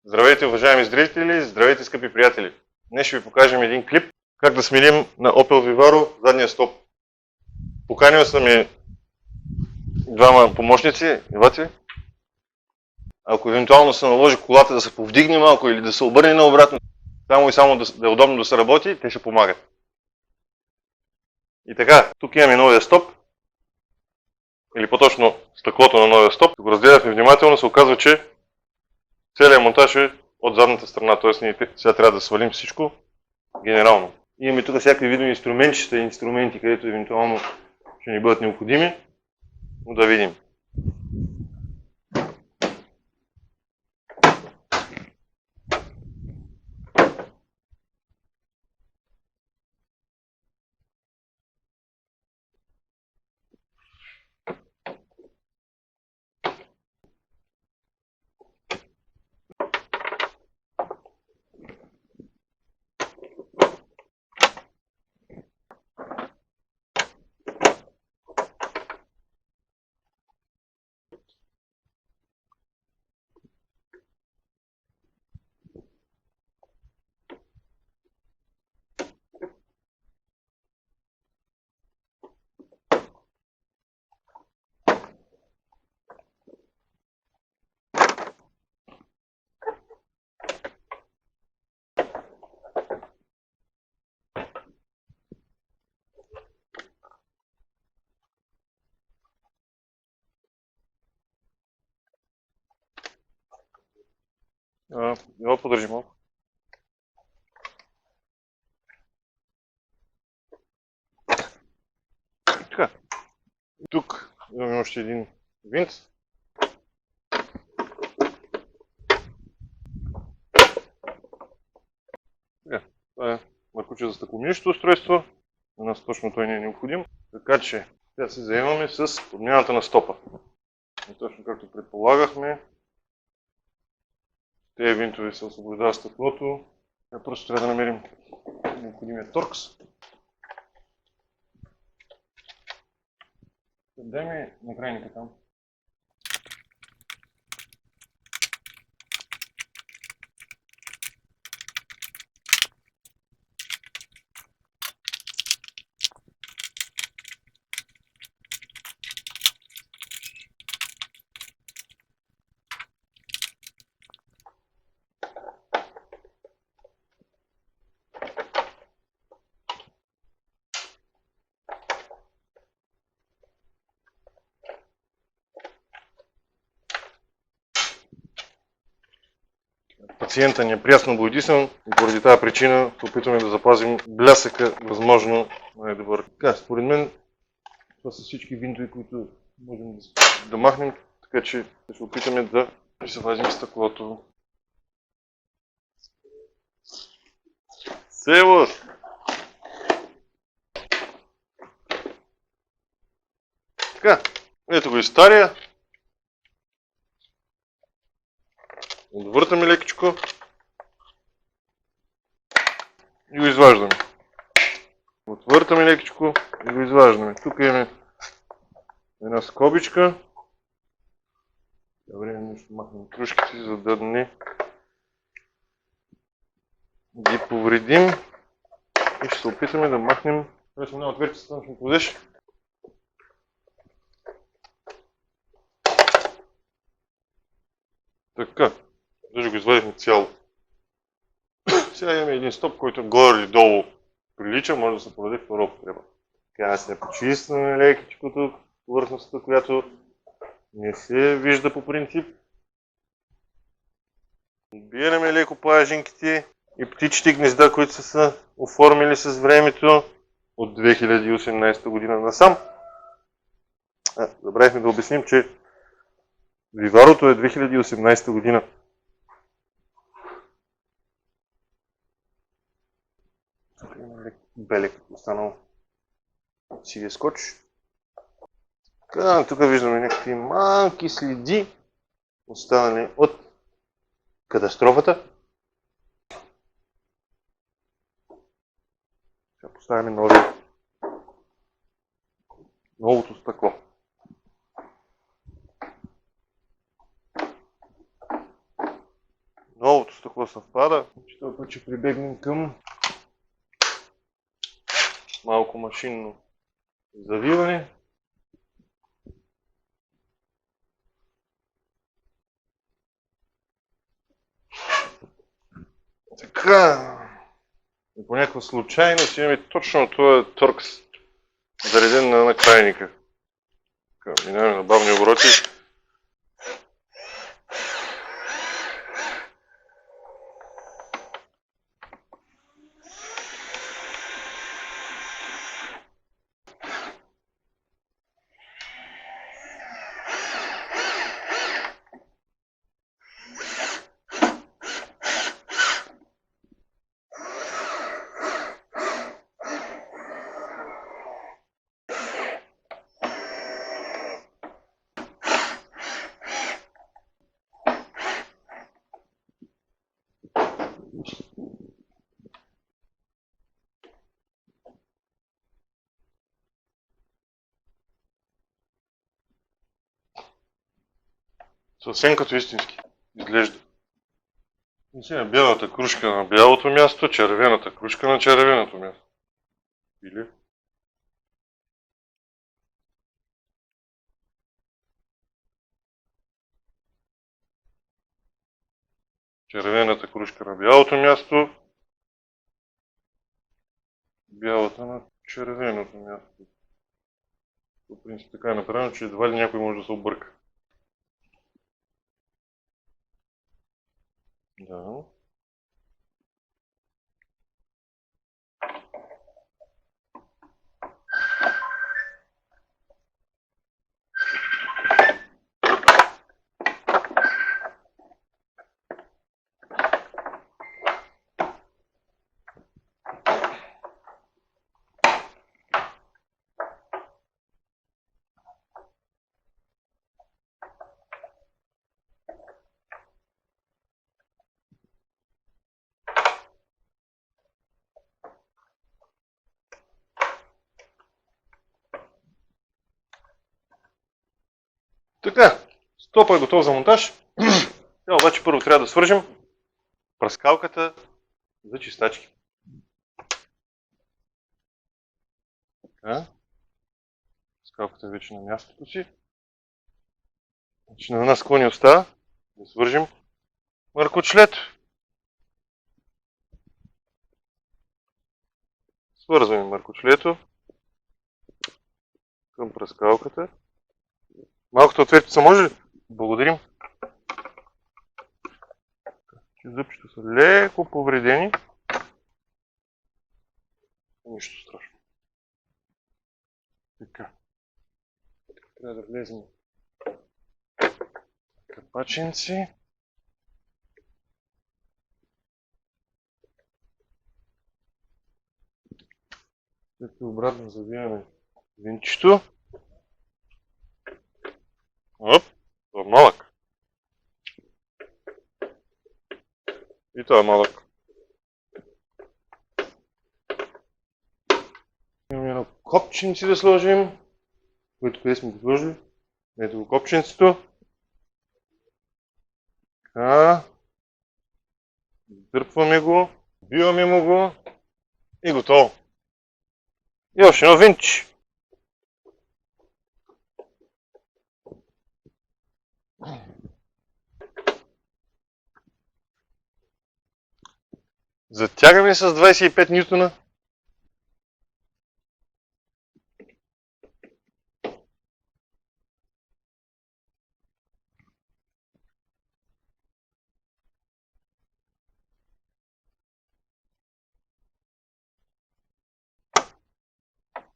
Здравейте, уважаеми зрители! Здравейте, скъпи приятели! Днес ще ви покажем един клип как да сменим на Opel Vivaro задния стоп. Поканил съм и двама помощници. Елате. Ако евентуално се наложи колата да се повдигне малко или да се обърне наобратно, само и само да е удобно да се работи, те ще помагат. И така, тук имаме новия стоп, или по-точно стъклото на новия стоп. Ако го разгледахме внимателно, се оказва, че целият монтаж е от задната страна, т.е. ние сега трябва да свалим всичко генерално. Имаме тук всякакви видове инструментчета и инструменти, където евентуално ще ни бъдат необходими, но да видим. Его подържи малко. Така. Тук имаме още един винт. Така, това е маркуче за стъкломиещо устройство. На нас точно той не е необходим. Така че сега се заемаме с подмяната на стопа. И точно както предполагахме, тези винтове се освобождава стъклото. Просто трябва да намерим необходимия торкс. Дай ми накрайника там. Пациента ни е прясно боядисан и поради тази причина се опитваме да запазим блясъка възможно най-добър. Така, според мен това са всички винтове, които можем да махнем, така че ще се опитаме да запазим стъклото. Севост! Така, ето го и стария. Отвъртаме лекичко и го изваждаме. Отвъртаме лекичко и го изваждаме. Тук имаме една скобичка. Време ще махнем кружките, за да не ги повредим. И ще се опитаме да махнем. Тоест една отвъртицата ще подеш. Така. Даже го извадихме цяло. Сега имаме един стоп, който горе или долу прилича, може да се проведе втора употреба. Така се почистваме лекичко тук, повърхността, която не се вижда по принцип. Отбираме леко плажинките и птичите гнезда, които са се оформили с времето от 2018 година насам. Забравихме да обясним, че Виварото е 2018 година. Тук има лек белек останал от сивия скотч. Тук виждаме някакви малки следи, останали от катастрофата. Сега поставяме новото стъкло. Новото съвпада. Този път ще прибегнем към малко машинно завиване. Така. И по някаква случайност имаме точно този торкс зареден на крайника. Минаваме на бавни обороти. Съвсем като истински изглежда. И сега бялата кружка на бялото място, червената кружка на червеното място. Или? Червената кружка на бялото място, бялата на червеното място. По принцип така е направено, че едва ли някой може да се обърка. Да. Така, стопа е готов за монтаж. Сега обаче първо трябва да свържем пръскалката за чистачки. Така. Пръскалката е вече на мястото си. Значи на нас какво ни остава? Да свържим мъркочлето. Свързваме мъркочлето към пръскалката. Малкото ответица може ли? Благодарим. Зъбчета са леко повредени. Нищо страшно. Така. Трябва да влезем капаченци. След това обратно завиваме винчето. Оп, това е малък. И това е малък. Имаме едно копченце да сложим, което къде сме го сложили. Ето го копченцето. Така. Дърпваме го, биваме му го и готово. И още едно винче. Затягаме с 25 нютона.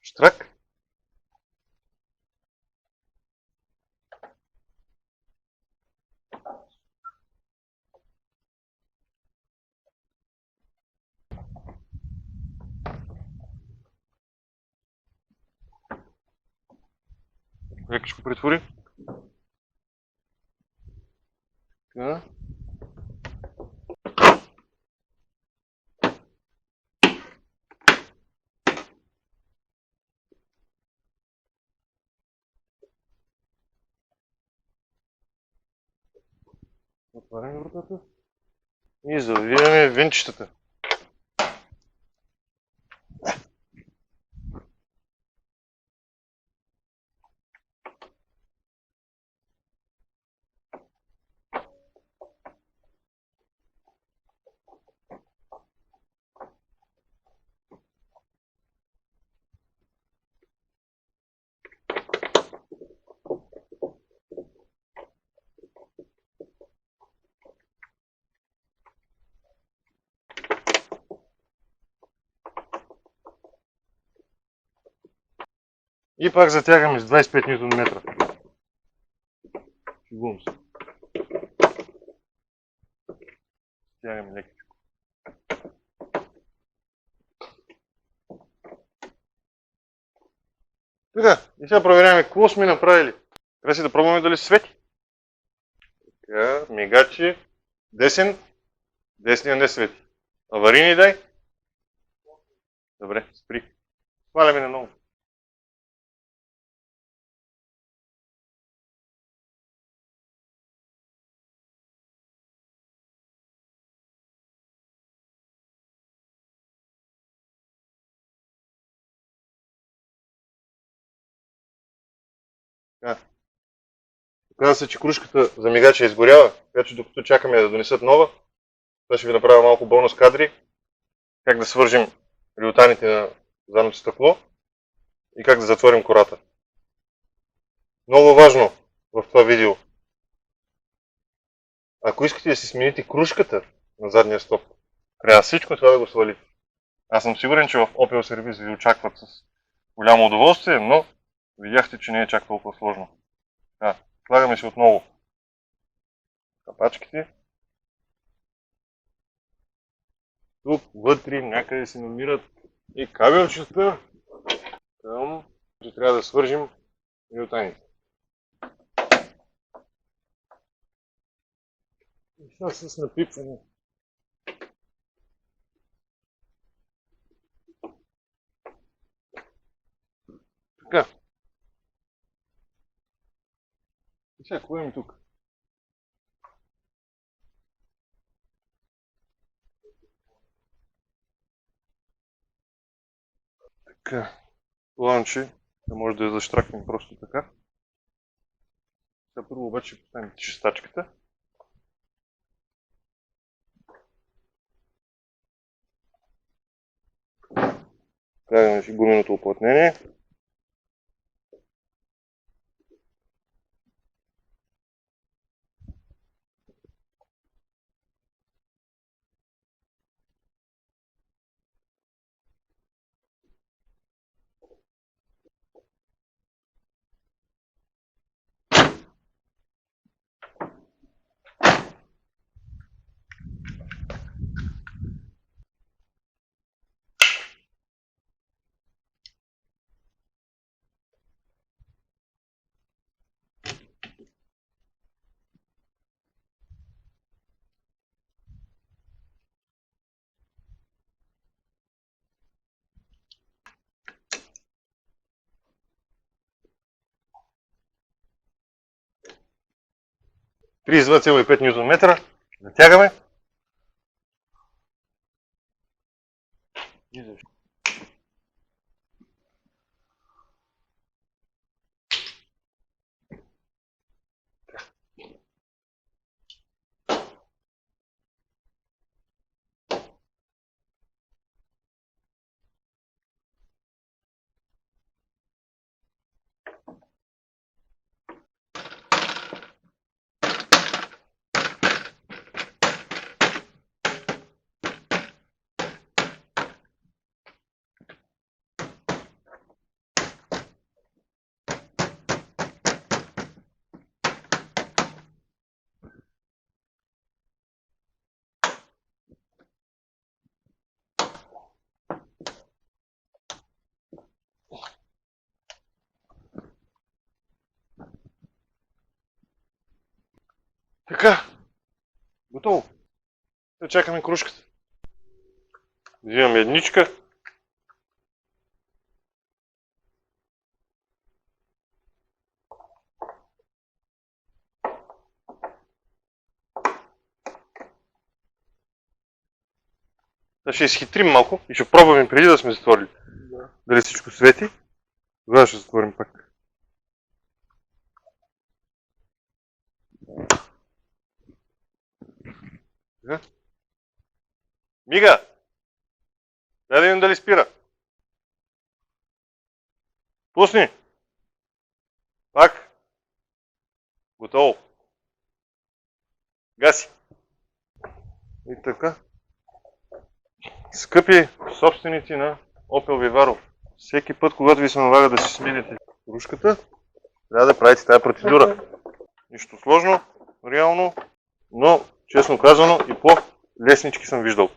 Штрак. Леко ще го претвори. Така. Отваряме вратата. И завиваме винчетата. И пак затягаме с 25 Нм. Шегувам се. Затягаме лекичко. Така, и сега проверяваме какво сме направили. Трябва си да пробваме дали свети. Така, мигачи, десен, десния не свети. Аварийни дай. Добре, спри. Сваляме на ново. Казва се, че кружката за мигача изгорява, така че докато чакаме да донесат нова, това ще ви направя малко бонус кадри, как да свържим риотаните на задното стъкло и как да затворим кората. Много важно в това видео. Ако искате да си смените кружката на задния стоп, трябва всичко това да го свалите. Аз съм сигурен, че в Opel Service ви очакват с голямо удоволствие, но видяхте, че не е чак толкова сложно. Слагаме си отново капачките. Тук вътре някъде се намират и кабелчета, към че трябва да свържим риотаните. И сега с напипване. Така. И сега какво имаме тук? Така. Ланче, да може да я защракнем просто така. Сега първо обаче поставим чистачката. Правим си гуменото уплътнение. При 2,5 Нм. Затягаме. Така. Готово. Сега чакаме кружката. Взимаме едничка. Сега ще изхитрим малко и ще пробваме преди да сме затворили. Да. Дали всичко свети. Тогава ще затворим пак. Мига! Дай да видим дали спира. Пусни! Пак. Готово. Гаси. И така. Скъпи собственици на Opel Vivaro, всеки път, когато ви се налага да си смените кружката, трябва да правите тази процедура. Нищо сложно, реално, но честно казано и по-леснички съм виждал.